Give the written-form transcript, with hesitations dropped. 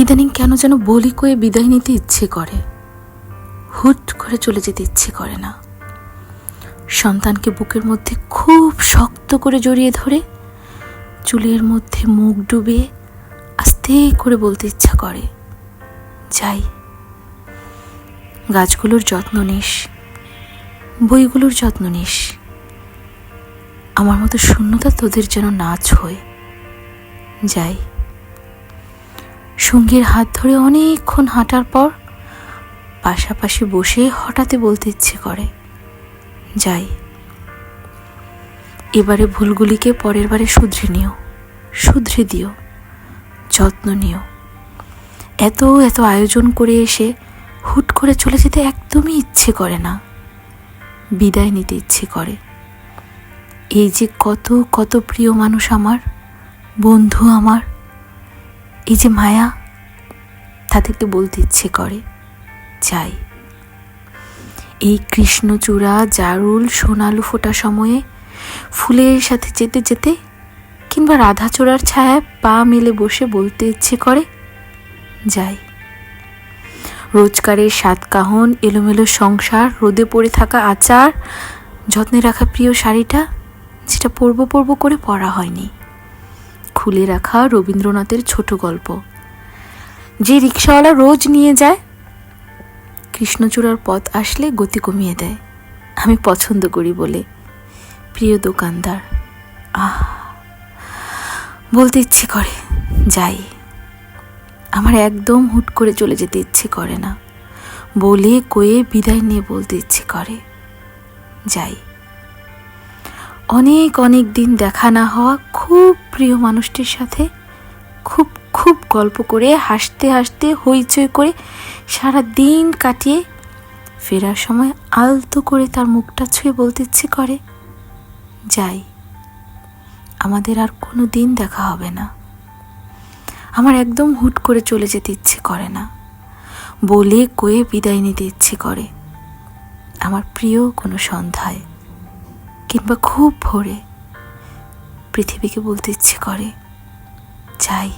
ইদানিং কেন যেন বলি কয়ে বিদায় নিতে ইচ্ছে করে, হুট করে চলে যেতে ইচ্ছে করে না। সন্তানকে বুকের মধ্যে খুব শক্ত করে জড়িয়ে ধরে চুলের মধ্যে মুখ ডুবিয়ে আস্তে করে বলতে ইচ্ছা করে, যাই। গাছগুলোর যত্ন নিস, বইগুলোর যত্ন নিস, আমার মতো শূন্যতা তোদের যেন না ছোঁয়, যাই। সঙ্গীর হাত ধরে অনেকক্ষণ হাঁটার পর পাশাপাশি বসে হঠাৎ বলতে ইচ্ছে করে, যাই। এবারে ভুলগুলিকে পরের বারে শুধরে দিও, যত্ন নিও। এত এত আয়োজন করে এসে হুট করে চলে যেতে একদমই ইচ্ছে করে না, বিদায় নিতে ইচ্ছে করে। এই যে কত কত প্রিয় মানুষ আমার, বন্ধু আমার, এই যে মায়া, তাদেরকে বলতে ইচ্ছে করে, যাই। এই কৃষ্ণচূড়া জারুল সোনালু ফোটা সময়ে ফুলের সাথে যেতে যেতে কিংবা রাধাচূড়ার ছায়ায় পা মেলে বসে বলতে ইচ্ছে করে, যাই। রোজগারের সাতকাহন, এলোমেলো সংসার, রোদে পড়ে থাকা আচার, যত্নে রাখা প্রিয় শাড়িটা যেটা পরব করে পরা হয়নি, খুলে রাখা রবীন্দ্রনাথের ছোট গল্প যে রিক্সাওয়ালা রোজ নিয়ে যায়, কৃষ্ণচূড়ার পথ আসলে গতি কমিয়ে দেয়, আমি পছন্দ করি বলে, প্রিয় দোকানদার। বলতে ইচ্ছে করে, যাই। আমার একদম হুট করে চলে যেতে ইচ্ছে করে না, বলে কয়ে বিদায় নিয়ে বলতে ইচ্ছে করে, যাই। অনেক অনেক দিন দেখা না হওয়া খুব প্রিয় মানুষটির সাথে খুব খুব গল্প করে হাসতে হাসতে হইচই করে সারা দিন কাটিয়ে ফেরার সময় আলতো করে তার মুখটা ছুঁয়ে বলতে ইচ্ছে করে, যাই। আমাদের আর কোনো দিন দেখা হবে না। আমার একদম হুট করে চলে যেতে ইচ্ছে করে না, বলে কয়ে বিদায় নিতে ইচ্ছে করে আমার প্রিয় কোনো সন্ধ্যায় কিংবা খুব ভোরে পৃথিবীকে বলতে ইচ্ছে করে, যাই।